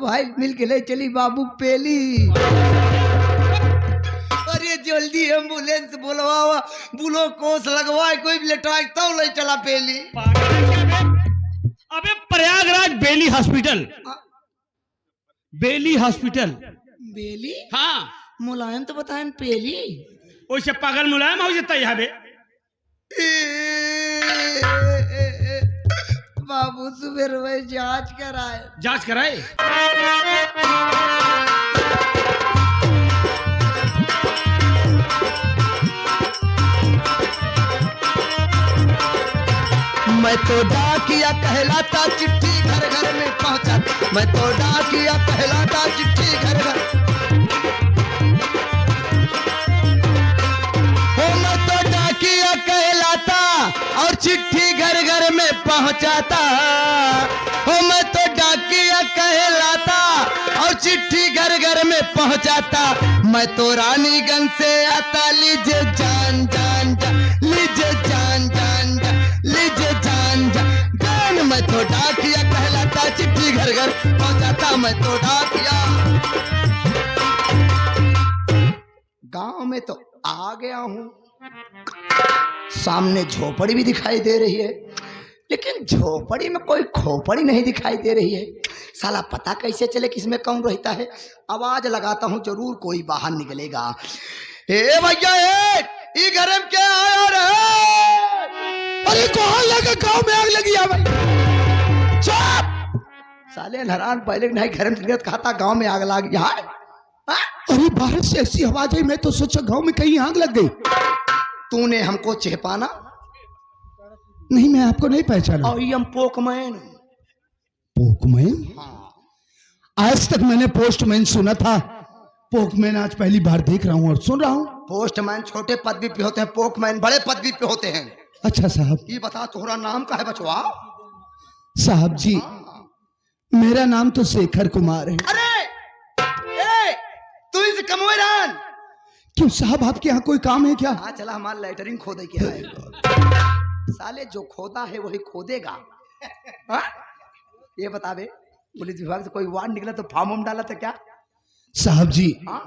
भाई मिल के ले चली बाबू पेली। अरे जल्दी एम्बुलेंस बुलवावा, बुलो कोस लगवाए, कोई लेटाए तो ले चला पेली। अबे प्रयागराज बेली हॉस्पिटल, बेली हॉस्पिटल। बेली? हाँ मुलायम तो बताएं पेली। वैसे पागल मुलायम हो जाता है बे। बाबू सुबह भाई जांच कराए। जांच कराए? मैं तो डाकिया कहलाता, चिट्ठी घर घर में पहुंचा। मैं तो डाकिया कहलाता, चिट्ठी घर घर। हो मैं तो डाकिया कहलाता और चिट्ठी घर घर में पहुंचाता। हो मैं तो डाकिया कहलाता और चिट्ठी घर घर में पहुंचाता। मैं तो रानीगंज से आता, लीजिए जान जान जान, लीजिए जान जान जान, लीजिए जान जान। मैं तो डाकिया कहलाता, चिट्ठी घर घर पहुंचाता। मैं तो डाकिया। गांव में तो आ गया हूं, सामने झोपड़ी भी दिखाई दे रही है, लेकिन झोपड़ी में कोई खोपड़ी नहीं दिखाई दे रही है। साला पता कैसे चले किसमें कौन रहता है। आवाज लगाता हूं, जरूर कोई बाहर निकलेगा। ए भैया, ये घर में क्या आया रे? अरे कौन लगा? गांव में आग लगी है भाई। चुप साले नरान, पहले नहीं घर में सिगरेट खाता, गांव में आग लग गई। अरे बाहर से ऐसी आवाज आई, मैं तो सोचा गांव में कहीं आग लग गई। तूने हमको चेपाना? नहीं, मैं आपको नहीं पहचाना। I am Pokemon. पोकमैन? आज तक मैंने पोस्टमैन सुना था, पोकमैन आज पहली बार देख रहा हूँ और सुन रहा हूँ। पोस्टमैन छोटे पदवी पे होते हैं, पोकमैन बड़े पदवी पे होते हैं। अच्छा साहब, ये बता तुम्हारा नाम का है बचवा? साहब जी, मेरा नाम तो शेखर कुमार है। अरे तू इस कमोरान। क्यों साहब, आपके यहाँ कोई काम है क्या? हाँ चला, हमारा लेटरिंग खोदे के है। साले जो खोदा है वही खोदेगा। हाँ? ये बता बे, पुलिस विभाग से कोई वार्ड निकला तो फॉर्म डाला था क्या? साहब जी, हाँ?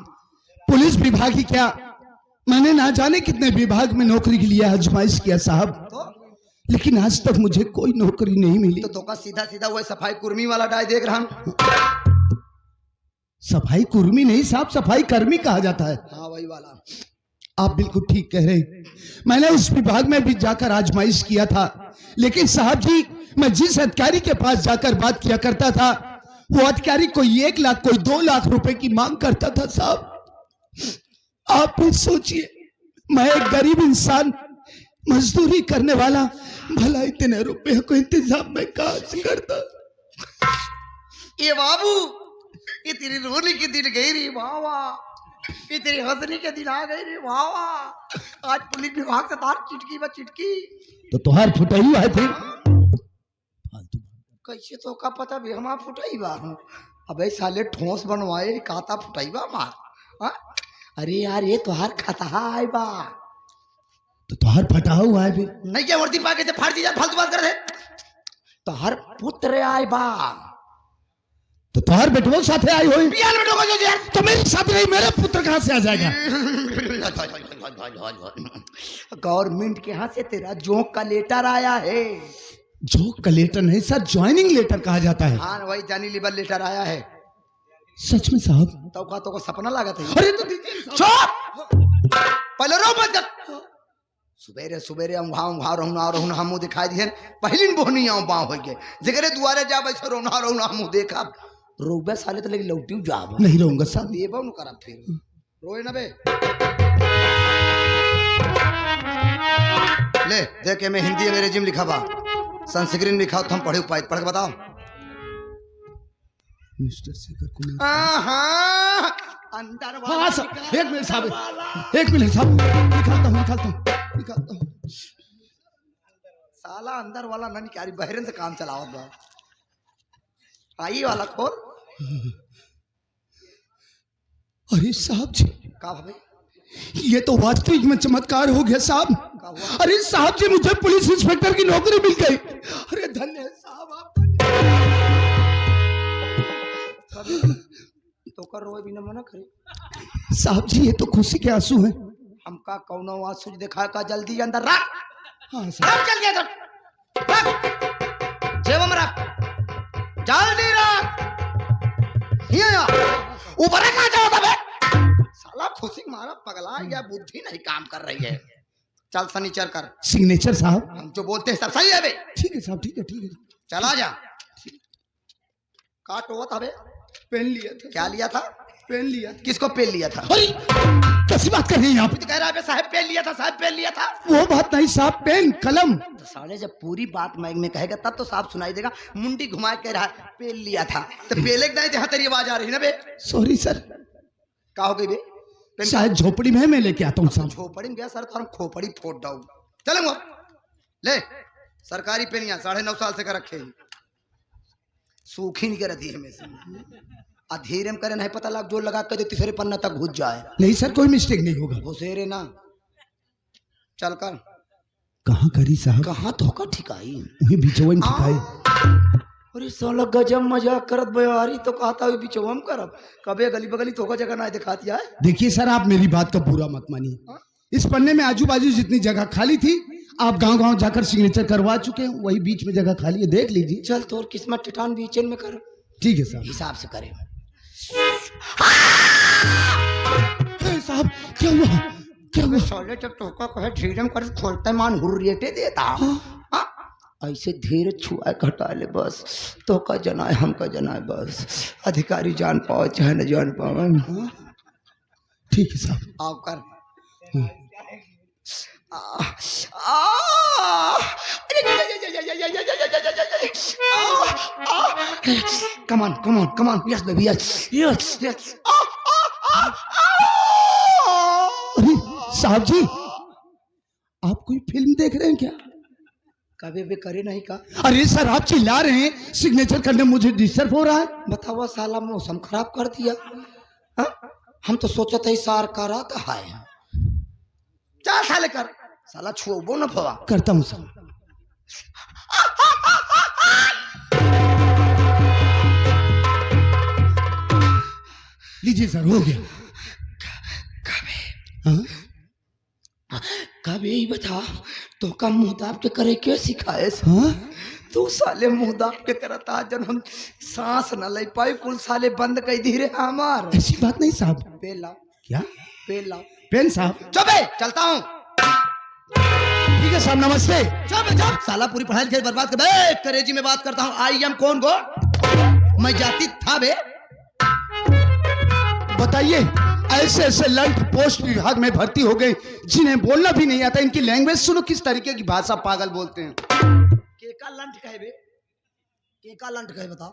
पुलिस विभाग ही क्या, मैंने ना जाने कितने विभाग में नौकरी के लिए आजमाइश किया साहब, तो? लेकिन आज तक मुझे कोई नौकरी नहीं मिली। तो का सीधा सीधा वही सफाई कुर्मी वाला डाय देख रहा हूँ। सफाई कुर्मी नहीं साहब, सफाई कर्मी कहा जाता है। हाँ वही वाला। आप बिल्कुल ठीक कह रहे हैं। मैंने उस विभाग में भी जाकर आजमाइश किया था, लेकिन साहब जी, मैं जिस अधिकारी के पास जाकर बात किया करता था, वो अधिकारी कोई 1 लाख, कोई 2 लाख रुपए की मांग करता था साहब। आप भी सोचिए, मैं एक गरीब इंसान, मजदूरी करने वाला, भला इतने रुपए को इंतजाम में कहां से करता। ये बाबू, ये तेरी रोने के दिन गई रे वावा, ये तेरी हंसने के दिन आ गई रे वावा। आज पुलिस विभाग से तार चिटकी व चिटकी। तो तुहार फुटही है फिर कैसे तो का पता भी हम फुटाई बा। अबे साले ठोस बनवाए काता फुटाई बा मार। हाँ? अरे यार, ये तुहार खतहा है बा। तो तुहार फटा हुआ है फिर? नहीं क्या वर्दी पाके से फाड़ दी जा, फालतू बात कर दे। तुहार पुत्र आए बा। तो तुहार बेटवो साथे आई होई? बियान बेटो को जो यार, तो मेरे साथ नहीं, मेरा पुत्र कहां से आ जाएगा? गवर्नमेंट के यहाँ से तेरा जोक का लेटर आया है। जो कलेक्टर नहीं सर, ज्वाइनिंग लेटर कहा जाता है। हाँ वही जानी लीवर लेटर आया है। सच में साहब? तो का सपना लगा था। अरे तो दीजिए। चुप पहले रो मत। सुबेरे सुबेरे वहां रोना हम दिखाई दिए। पहली बोहनी आऊं बाँ हो गए जगरे दुआरे जा बैठे रोना हम देखा रोबे साले तो लेकिन लौटी जाब नहीं रहूंगा साहब। ये बाबू करा फिर रोए ना बे। ले देखे मैं हिंदी में रेजिम लिखा बा, संस्कृत लिखा हो, तुम पढ़े पाए, पढ़ के बताओ। मिस्टर शेखर कुमार। अंदर वाला एक मिनट साहब, एक मिनट साहब, निकालता हूँ। साला अंदर वाला ना निकाली, बहरन से काम चलाओ बा। आई वाला खोल। अरे साहब जी, का भाई? ये तो वास्तविक में चमत्कार हो गया साहब। अरे साहब जी, मुझे पुलिस इंस्पेक्टर की नौकरी मिल गई। अरे धन्य है साहब आप। तो कर रोए भी न मना करे। साहब जी ये तो खुशी के आंसू हैं। हमका कौनो आंसू दिखा का जल्दी अंदर रख। हाँ साहब। रख जल्दी अंदर रख, जेब में रख, जल्दी रख। ऊपर कहाँ जाओ तबे? साला खुशी मारा पगला या बुद्धि नहीं काम कर रही है। चल सनीचर कर। सिग्नेचर साहब। हम जो बोलते हैं सब सही है बे। ठीक है साहब, ठीक है ठीक है। चला जा। काट हुआ था बे? पेन लिया था। क्या लिया था? पेन लिया। किसको पेन लिया था? अरे कैसी बात कर रहे हैं आप? कह रहा है साहब पेन लिया था, साहब पेन लिया था। वो बात नहीं साहब, पेन कलम। तो साले जब पूरी बात माइक में कहेगा तब तो साफ सुनाई देगा। मुंडी घुमा के कह रहा है पेन लिया था, तो पेले के नहीं जहां तेरी आवाज आ रही ना बे। Sorry sir. क्या हो गई बे? शायद झोपड़ी में मैं लेके आता हूँ साहब। झोपड़ी में गया सर तो हम खोपड़ी फोड़ डाऊ। चलेंगे ले सरकारी पेनिया 9.5 साल से कर रखे हैं। सूखी नहीं कर दी हमें से अधीरे में करे नहीं पता लग जो लगा के तीसरे पन्ना तक घुस जाए। नहीं सर कोई मिस्टेक नहीं होगा। घुसेरे ना चल कर। कहाँ करी साहब? कहाँ धोखा ठिकाई? वही बिचौवा में ठिकाए। अरे साला गजब मजाक करत बयारी तो कहता हुई बिचौवा में करब। कबे गली बगली तो जगह ना दिखाती है। देखिए सर आप मेरी बात का बुरा मत मानिए। इस पन्ने में आजू बाजू जितनी जगह खाली थी आप गांव-गांव जाकर सिग्नेचर करवा चुके हैं, वही बीच में जगह खाली है, देख लीजिए। चल तोर किस्मत टिटान बीचन में कर। ठीक है साहब। हिसाब से करे। साहब क्या हुआ? क्या हुआ? साले जब टोका कहे धीरे में कर खोलता मान हुर्रियते देता। ऐसे धीरे छुआ घटा ले बस। तो का जनाए हमका जनाए बस। अधिकारी जान पाओ चाहे न जान पाओ। ठीक है साहब। आओ कर। Come on come on come on yes baby yes yes yes. अरे साहब जी आप कोई फिल्म देख रहे हैं क्या? कभी भी करे नहीं का। अरे सर आप चिल्ला रहे हैं, सिग्नेचर करने मुझे डिस्टर्ब हो रहा है। बताओ साला मौसम खराब कर दिया। हा? हम तो सोचा था सार करा तो है। चल साले कर। साला छुओ न फवा। करता हूँ सर। लीजिए सर हो गया। कभी ही बता तो का मुंह दाब के करे के सिखाए? हाँ? तू साले मुंह दाब के करता जन हम सांस न ले पाई कुल साले बंद कर दी रे हमार। ऐसी बात नहीं साहब। पेला क्या? पेला पेन साहब। चुप चलता हूँ। ठीक है साहब नमस्ते। चुप चुप साला पूरी पढ़ाई लिखाई बर्बाद कर बे। करेजी में बात करता हूँ। आई एम कौन गो? मैं जाति था बे। बताइए ऐसे ऐसे लंट पोस्ट विभाग में भर्ती हो गए जिन्हें बोलना भी नहीं आता। इनकी लैंग्वेज सुनो किस तरीके की भाषा पागल बोलते हैं। केका लंट कहे बे? केका लंट कहे बताओ?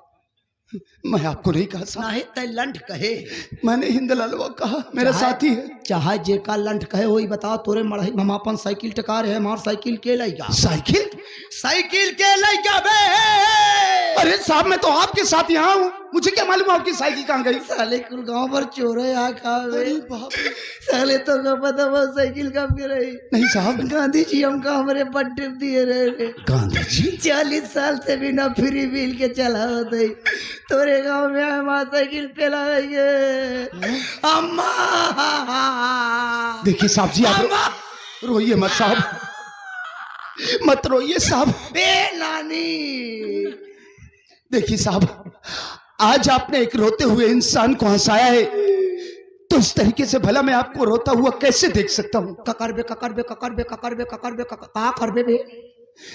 मैं आपको नहीं कहा साहब। नहीं तय लंट कहे। मैंने हिंद लालवा कहा, मेरा साथी है। चाहे जेका लंट कहे वही बताओ। तोरे मढ़ई हम अपन साइकिल टकार है। हमार साइकिल के लइका। साइकिल? साइकिल के लइका बे। अरे साहब मैं तो आपके साथ यहाँ हूँ, मुझे क्या मालूम आपकी साइकिल कहाँ गई? साले कुल गांव भर चोर है यहाँ का बे। अरे बाप रे। साले तो का पता बस साइकिल कब के रही। नहीं साहब। गांधी जी हमका हमारे पट्टे दिए रहे। गांधी जी 40 साल से बिना फ्री बिल के चला होते। तोरे गांव में हमारा साइकिल पे लगाएंगे। अम्मा देखिए साहब जी आप रोइए मत साहब, मत रोइए साहब। बे नानी देखिए साहब आज आपने एक रोते हुए इंसान को हंसाया है, तो इस तरीके से भला मैं आपको रोता हुआ कैसे देख सकता हूँ? ककर बे ककर बे ककर बे ककर बे ककर बे कहा कर बे।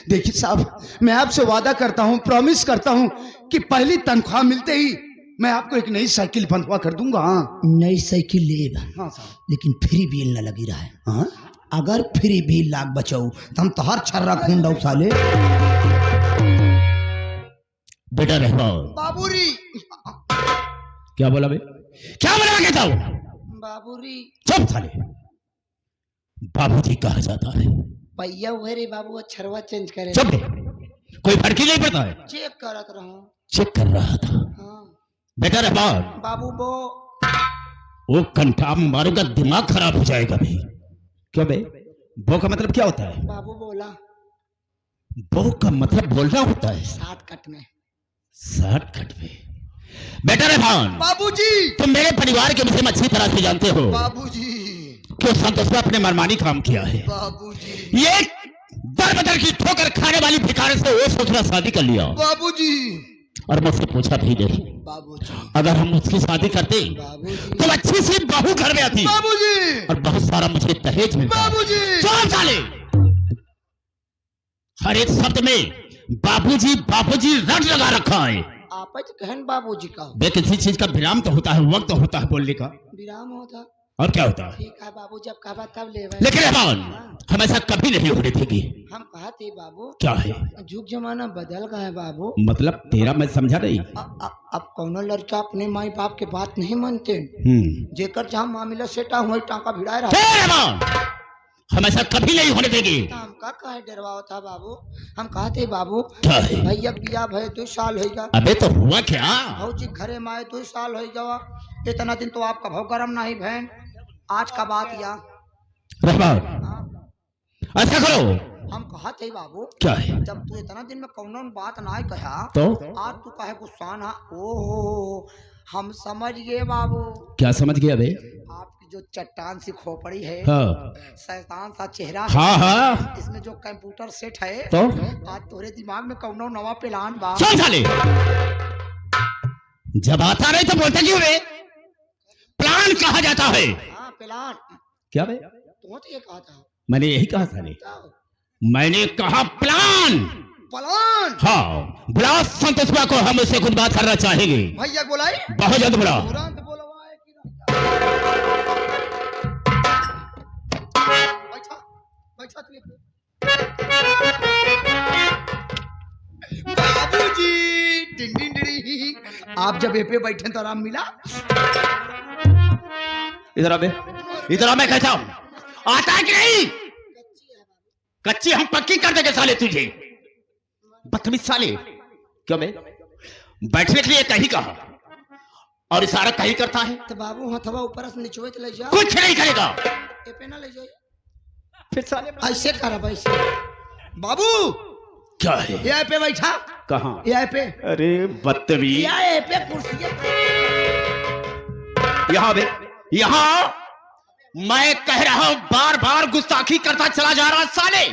देखिए साहब मैं आपसे वादा करता हूँ, प्रॉमिस करता हूँ कि पहली तनख्वाह मिलते ही मैं आपको एक नई साइकिल बंधवा कर दूंगा। हाँ नई साइकिल ले। हाँ साहब। लेकिन फ्री बिल न लगी रहा है। हाँ अगर फ्री बिल लाग बचाऊ तो हम तो हर छर्रा खून दो साले। बेटा रहना बाबूरी। क्या बोला बे? क्या बोला कहता हूँ? बाबूरी। चुप साले। बाबूजी कहा जाता है। भैया हुए रे बाबू छरवा चेंज करे। चुप रे, कोई फर्क ही नहीं पड़ता है। चेक करत रहा। चेक कर रहा था। हाँ। बेटा रहना बाबू बो वो कंठा मारूंगा दिमाग खराब हो जाएगा भाई। क्यों बे? बो का मतलब क्या होता है? बाबू बोला। बो का मतलब बोलना होता है। 60 कट में। 60 कट में बेटा रेहान, बाबूजी तुम मेरे परिवार के विषय में अच्छी तरह से जानते हो बाबूजी कि संतोष अपने मनमानी काम किया है। बाबूजी ये दर बदर की ठोकर खाने वाली भिखारी से वो सोचना शादी कर लिया बाबूजी और मुझसे पूछा भी नहीं। बाबूजी अगर हम उसकी शादी करते बाबूजी तो अच्छी सी बहू घर में आती बाबूजी और बहुत सारा मुझे दहेज मिलता। बाबूजी चल साले, हर एक शब्द में बाबूजी बाबूजी रट लगा रखा है। आप कहन बाबूजी का बे किसी चीज का विराम तो होता है, वक्त तो होता है बोलने का, विराम होता। और क्या होता है। ठीक है बाबू, जब कहा तब ले लेकिन रहमान हम ऐसा कभी नहीं होने देंगे। हम कहा थे बाबू, क्या है जुग जमाना बदल गया है बाबू। मतलब तेरा मैं समझा नहीं। अब कौन लड़का अपने माई बाप के बात नहीं मानते। जेकर जहाँ मामला सेटा हुआ टाका भिड़ा रहा। हम ऐसा कभी नहीं होने देंगे। हम का कहे डरवा था बाबू। हम कहते बाबू क्या है भैया बिया भय 2 साल हो गया। अबे तो हुआ क्या। भौजी घरे में आए 2 साल हो गया। इतना दिन तो आपका भाव गरम नहीं बहन। आज का बात या रहमान ऐसा करो। हम कहा थे बाबू क्या है। जब तू इतना दिन में कौन बात ना कहा तो आज तू कहे गुस्सा ना। ओहो हम समझ गए बाबू। क्या समझ गया बे। आपकी जो चट्टान सी खोपड़ी है, हाँ शैतान सा चेहरा हाँ है, हाँ इसमें जो कंप्यूटर सेट है, तो आज तोरे दिमाग में कौनो नवा प्लान बा। चल साले, जब आता नहीं तो बोलते क्यों रे। प्लान कहा जाता है। हाँ प्लान। क्या बे। तू तो ये कहा था। मैंने यही कहा था नहीं, मैंने कहा प्लान। प्लान। हाँ बुला संतोषबा को, हम उससे कुछ बात करना चाहेंगे। भैया बोलाई बहुत जल्द बुला। तुरंत बोलवाए कि बैठा बैठा तू। बाबूजी डिंग डिंग डिंग। आप जब ए पे बैठे तो आराम मिला। इधर आबे, इधर आ, मैं कहता हूं आता है कि नहीं। कच्ची हम पक्की कर देंगे साले तुझे। बदतमीज साले। क्यों बे, बैठने के लिए कहीं कहा और इशारा कहीं करता है। तो बाबू हथवा ऊपर से नीचे ले जा। कुछ नहीं करेगा। ए पे ना ले जाए फिर साले ऐसे कर ऐसे। बाबू क्या है। ये पे बैठा। कहाँ। ये पे। अरे बदतमीज। ये पे कुर्सी। यहाँ बे, यहाँ मैं कह रहा हूं बार बार गुस्ताखी करता चला जा रहा साले।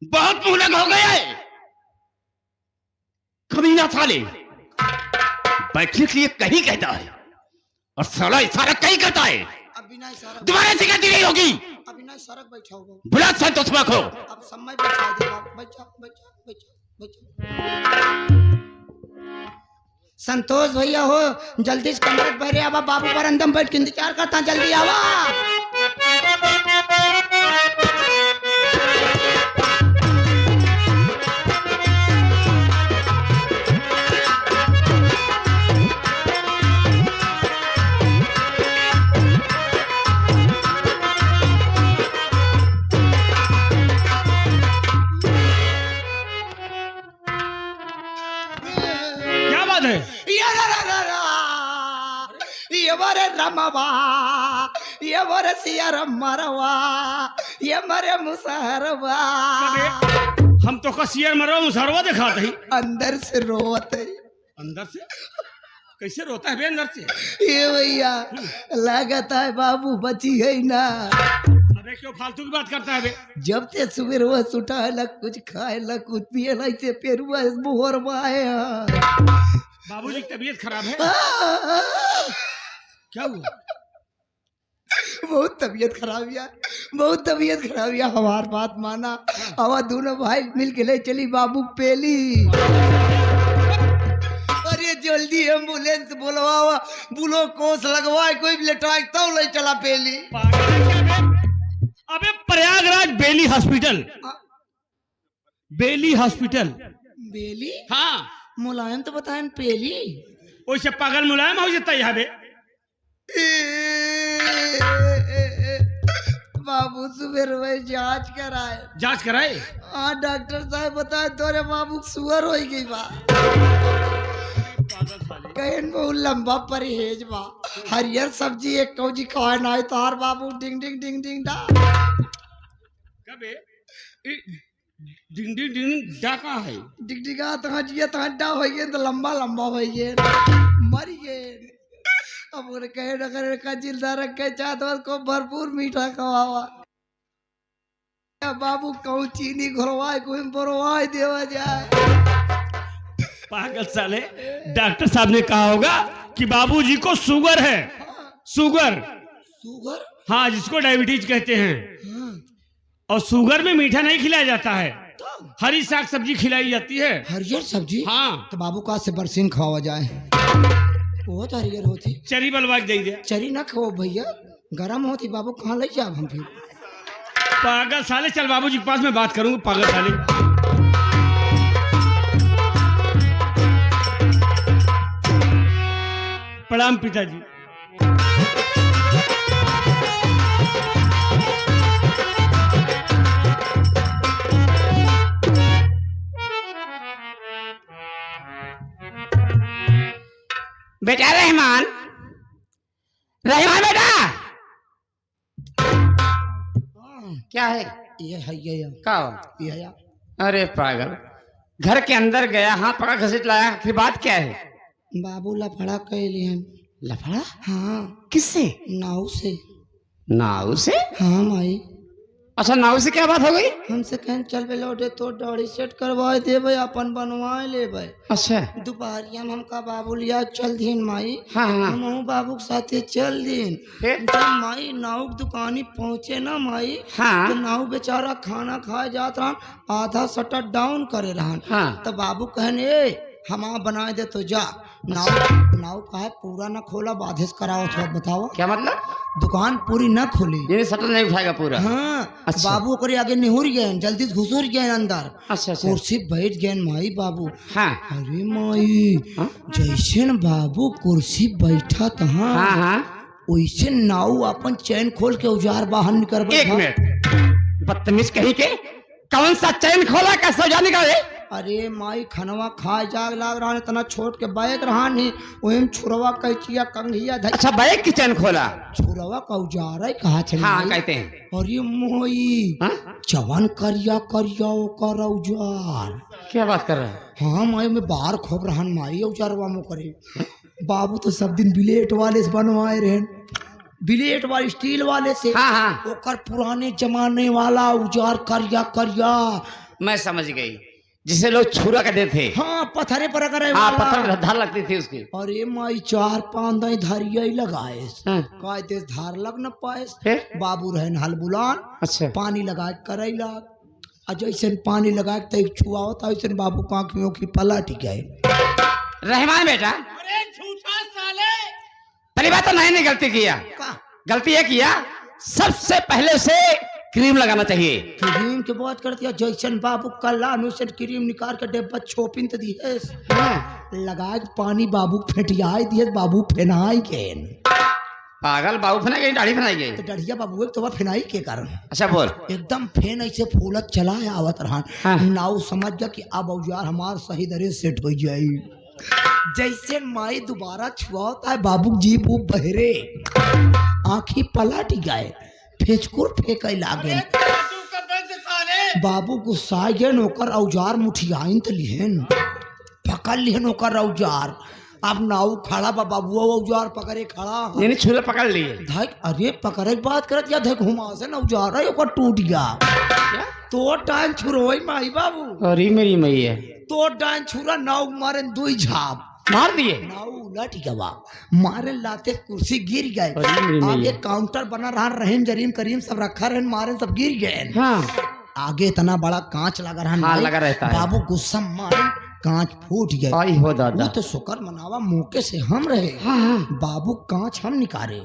बहुत मुंह हो गया है। कमीना साले, बैठने के लिए कहीं कहता है और साला इशारा कहीं करता है। अभी ना इशारा दोबारा से गलती नहीं होगी। अभी ना इशारा बैठा होगा। बुला संतोषबा को। अब समय बैठा देगा। बैठा बैठा बैठा बैठा। संतोष भैया हो जल्दी से कमरे पर आवा। बाबू पर अंदर बैठ के इंतजार करता, जल्दी आवा। क्या बात है। ये मरे रमवा, ये मरे सियर मरवा, ये मरे मुसहरवा। हम तो कसियर मरवा मुसहरवा दिखाते ही। अंदर से रोते। अंदर से कैसे रोता है बे। अंदर से ये भैया लगता है बाबू बची है ना। अबे क्यों फालतू की बात करता है बे। जब से सुबह रोज उठा है कुछ खाए ला कुछ पिए ला से पेरुआ मोहर माए। बाबूजी की तबीयत खराब है। क्या हुआ। बहुत तबीयत खराब है, बहुत तबीयत खराब है। हमार बात माना। हवा दोनों भाई मिल के ले चली बाबू पेली। अरे जल्दी एम्बुलेंस बुलवावा, ग्लूकोस लगवाए, कोई लेटवाए तो ले चला पेली। अबे प्रयागराज बेली हॉस्पिटल। बेली हॉस्पिटल। बेली। हाँ मुलायम तो बताएं पेली। वैसे पागल मुलायम हो जाता है बे। बाबू सुबह वही जांच कराए। जांच कराए। हाँ डॉक्टर साहब बताए तोरे बाबू सुअर हो गई बा। कहन बहुत लंबा परहेज बा। हरियर सब्जी एक कौजी खाए ना तार बाबू डिंग डिंग डिंग डिंग डा। कबे डिंग डिंग डिंग डा कहाँ है? डिगडिगा तहाँ जिया तहाँ डा होइए तो लंबा लंबा होइए मरिए। अब उन्हें कहे नगर का जिल्दा रखे चाहत को भरपूर मीठा खवावा। बाबू कहूँ चीनी घोरवाए कोई बोरवाए देवा जाए। पागल साले, डॉक्टर साहब ने कहा होगा कि बाबूजी को शुगर है। शुगर? शुगर? हाँ, जिसको डायबिटीज कहते हैं। और शुगर में मीठा नहीं खिलाया जाता है, हरी साग सब्जी खिलाई जाती है। हरियर सब्जी? हाँ। तो बाबू का से बरसीन खवावा जाए, वो तो हरियर होती। चरी बलवा के दे दिया। चरी ना खाओ भैया, गरम होती। बाबू कहाँ ले जाए हम फिर? पागल साले, चल बाबूजी के पास में बात करूंगा। पागल साले, प्रणाम पिताजी। बेटा रहमान, रहमान बेटा, क्या है? ये है क्या? ये है। अरे पागल, घर के अंदर गया, हाथ पकड़ घसीट लाया, फिर बात क्या है? बाबू लफड़ा कैली हम। लफड़ा? हाँ। किससे? नाव से। नाव से? हाँ माई। अच्छा, नाव से क्या बात हो गई? हमसे कहें चल बे लौटे तो दाढ़ी सेट करवाए देवे, अपन बनवाए लेवे। अच्छा। दोपहरिया में हमका बाबू लिया चल दिन माई। हाँ हाँ। हम बाबू के साथे चल दिन। फिर? जब माई नाव की दुकानी पहुँचे ना माई, हाँ। तो नाव बेचारा खाना खाए जात रहन, आधा शटर डाउन करे रहन। हाँ। तो बाबू कहने ए हम बना दे तो जा। नाव का है पूरा ना खोला, बाधिस कराओ थोड़ा बताओ। क्या मतलब? दुकान पूरी ना खोली, ये शटर नहीं उठाएगा पूरा? हाँ। अच्छा। बाबू करे आगे निहुर गए, जल्दी से घुसुर गए अंदर। अच्छा अच्छा। कुर्सी बैठ गए माई बाबू। हाँ अरे माई, हाँ? जैसे न बाबू कुर्सी बैठा तहाँ, हाँ हाँ। वैसे नाव अपन चैन खोल के औजार बाहर निकल। एक मिनट, बदतमीज कहीं के, कौन सा चैन खोला, कैसे औजार निकाले? अरे माई खनवा खाए जाग लाग रहा, इतना छोट के बैग रहा नहीं, वही छुरवा कैचिया कंघिया धई। अच्छा, बैग की चैन खोला? छुरवा का औजार है कहा चल। हाँ, कहते हैं। अरे मोई, हाँ? चवन करिया करिया ओकर औजार। क्या बात कर रहा है? हाँ माई, में बाहर खोप रहा माई औजारवा में करे। बाबू तो सब दिन बिलेट वाले से बनवाए रहे, बिलेट वाले स्टील वाले से। हाँ हाँ। ओकर पुराने जमाने वाला औजार करिया करिया। मैं समझ गई, जिसे लोग छुरा कहते थे। हाँ, पत्थरे पर अगर हाँ, पत्थर धार लगती थी उसकी। अरे माई 4-5 दई धरिया लगाए, हाँ। काय तेज धार लग न पाए। फिर? बाबू रहे हल बुलान। अच्छा। पानी लगा के करैला, जैसे पानी लगा के छुआता वैसे बाबू की आँखियों की पलट गए। रहमान बेटा, अरे झूठा साले, पहली बात तो नहीं गलती किया। गलती ये किया, सबसे पहले से क्रीम लगाना चाहिए। क्रीम के बात करती है, जैसन बाबू कल अनुसन क्रीम निकाल के डिब्बा छोपिन तो दिए। हाँ। लगा के पानी बाबू फेटियाई दिए, बाबू फेनाई के। पागल, बाबू फेना गई, दाढ़ी फेनाई गई? तो डढ़िया बाबू एक तो फेनाई के कारण। अच्छा बोल। एकदम फेन ऐसे फूलत चला है आवत रहा। हाँ। नाव समझ गया कि अब औजार हमार सही दरे सेट हो जाए। जैसे माई दोबारा छुआता है, बाबू जी वो बहरे, आंखी पलट गए, फेचकुर फेंक लागे। बाबू गुस्सा गए, ओकर औजार मुठियाइन तो लिहन, पकड़ लिहन ओकर औजार। अब नाव खड़ा बा, बाबू औजार पकड़े खड़ा। यानी छुरा पकड़ लिए? धक, अरे पकड़े के बात करत या धक घुमा से न औजार है ओकर टूट गया। तो टाइम छुरोई माई बाबू, अरे मेरी मैया, तो टाइम छुरा नाव मारे दुई झाप मार दिए। नाव उलट गवा, मारे लाते कुर्सी गिर गए। अरे मेरी मैया। आगे काउंटर बना रहा, रहीम जरीम करीम सब रखा रहे, मारे सब गिर गए। हाँ। आगे इतना बड़ा कांच लगा रहा। हाँ, लगा रहता है। बाबू गुस्सा मारे, कांच फूट गए। आई हो दादा। वो तो शुक्र मनावा मौके से हम रहे। हाँ हाँ। बाबू कांच हम निकाले।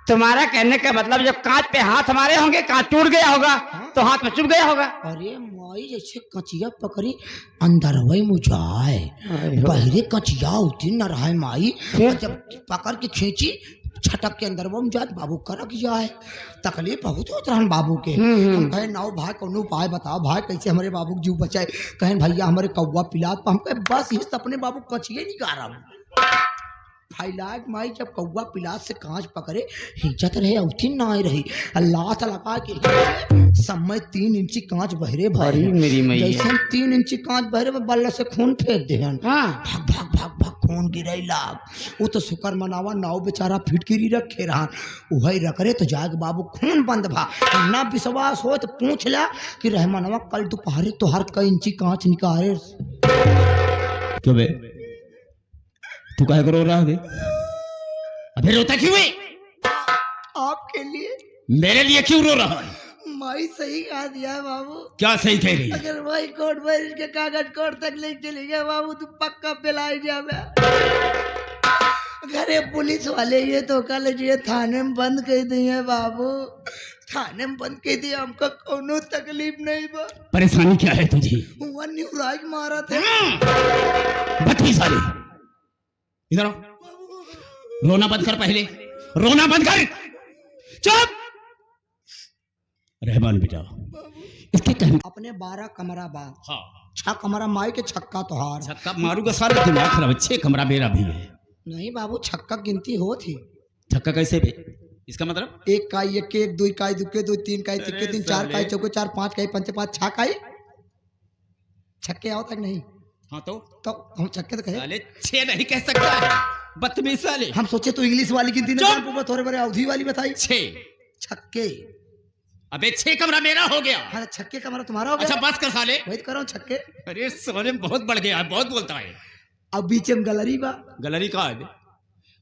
तुम्हारा कहने का मतलब जब कांच पे हाथ हमारे होंगे, कांच टूट गया होगा, तो हाथ में चुभ गया होगा। अरे माई, जैसे कचिया पकड़ी अंदर वही मुझाए, बहरे कचिया उठी न रहा माई। जब पकड़ के खींची, छटक के अंदर वो जात बाबू करक जाए। तकलीफ बहुत होता है बाबू के। हम कहे नाव भाई कोनो उपाय बताओ भाई, कैसे हमारे बाबू को जीव बचाए। कहें भैया हमारे कौवा पिला, तो हम कहे बस ये अपने बाबू कचिए निकाल। फैलाक माई जब कौआ पिलास से कांच पकड़े हिंचत रहे उठी ना आई रही अल्लाह तला के समय 3 इंची कांच बहरे भरी मेरी मैया। जैसे 3 इंची कांच बहरे में बल्ला से खून फेंक देहन हाँ भाग भाग भाग भाग खून गिरई लाग वो तो शुक्र मनावा नाव बेचारा फिटकिरी रखे रहा वही रखरे तो जाग बाबू खून बंद भा ना विश्वास हो तो पूछ ला कि रहमानवा कल दोपहर तो हर कई इंची कांच निकाले क्यों बे तू काहे को रो रहा है बे? अबे रोता क्यों है? आपके लिए मेरे लिए क्यों रो रहा है? माई सही कहा दिया है बाबू क्या सही कह रही है? अगर वही कोर्ट मैरिज के कागज कोर्ट तक ले चली गए बाबू तू पक्का पिलाई जावे घरे पुलिस वाले ये तो कल ये थाने में बंद कर दिए बाबू थाने में बंद कर दिया हमको कोनो तकलीफ नहीं बा परेशानी क्या है तुझे? हुआ न्यूराज मारा था बदतमीज साले इधर आओ। रोना बंद कर पहले रोना बंद कर चुप रहमान बेटा इसके कहने अपने 12 कमरा बा हाँ 6 कमरा माई के छक्का तोहार छक्का मारूंगा सारा दिमाग खराब है। 6 कमरा मेरा भी है। नहीं बाबू छक्का गिनती हो थी छक्का कैसे बे? इसका मतलब 1 काई 1 1 2 काई 2 2 3 काई 3 3 4 काई 4 4 5 काई 5 5 6 काई छक्के आओ तक नहीं हाँ तो हम छक्के तो कहे साले 6 नहीं कह सकता है बदतमीज साले। हम सोचे तो इंग्लिश वाली गिनती चुप! नहीं थोड़े बड़े अवधि वाली बताई 6 छक्के अबे 6 कमरा मेरा हो गया। हाँ छक्के कमरा तुम्हारा हो गया अच्छा बस कर साले। वही तो कर रहा हूँ छक्के अरे सोने बहुत बढ़ गया है बहुत बोलता है। अब बीच में गैलरी बा गैलरी कहा है?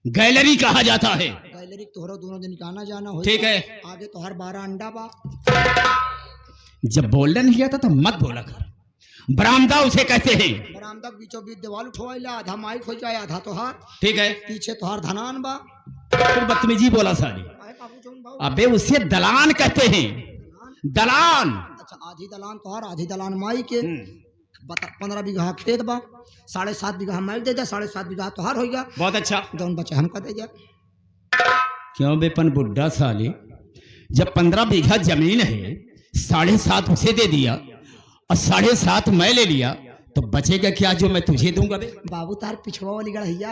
गैलरी कहा जाता है। गैलरी तोहरा दोनों दिन का आना जाना हो ठीक है। आगे तोहर 12 अंडा बा जब बोलना नहीं आता तो मत बोला कर। बरामदा उसे कहते हैं। बरामदा के बीचों बीच दीवार उठवाइला आधा माइक हो जाए आधा तोहार ठीक है पीछे तोहार धनान बा फिर बदतमीजी बोला साले। आए बाबू जोन बाबू अबे उसे दलान कहते हैं दलान। अच्छा आधी दलान तोहार आधी दलान माई के 15 बीघा खेत बा 7.5 बीघा माइक दे दे 7.5 बीघा तोहार हो गया बहुत अच्छा। जौन बचे हमका दे जा क्यों बेपन बुड्ढा साले जब 15 बीघा जमीन है 7.5 उसे दे दिया और 7.5 मैं ले लिया तो बचेगा क्या जो मैं तुझे दूंगा बे? बाबू तार पिछवा वाली गढ़ैया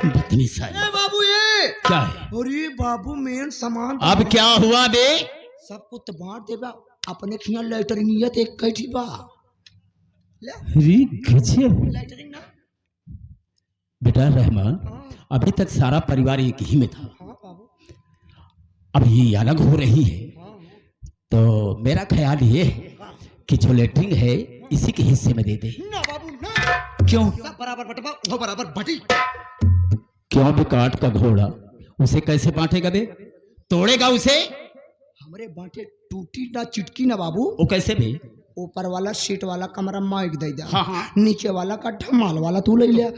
बदतमीज साले। बाबू ये क्या है? अरे बाबू मेन सामान अब क्या हुआ बे? सब कुछ बांट देबा अपने खिया लेटरिंगियत एक कैठी बा ले अरे गजब लेटरिंग ना बेटा रहमान हाँ अभी तक सारा परिवार एक ही में था हाँ बाबू अब ये अलग हो रही है हाँ तो मेरा ख्याल ये है कि जो लेटरिंग है इसी के हिस्से में दे दे। ना बाबू ना क्यों? सब बराबर बटवा वो बराबर बटी क्यों बे काट का घोड़ा उसे कैसे बांटेगा बे? तोड़ेगा उसे? हमरे बांटे टूटी ना चिटकी ना बाबू वो कैसे बे? ऊपर वाला सीट वाला कमरा माइक दे दे हाँ हाँ नीचे वाला का ढमाल वाला तू ले लिया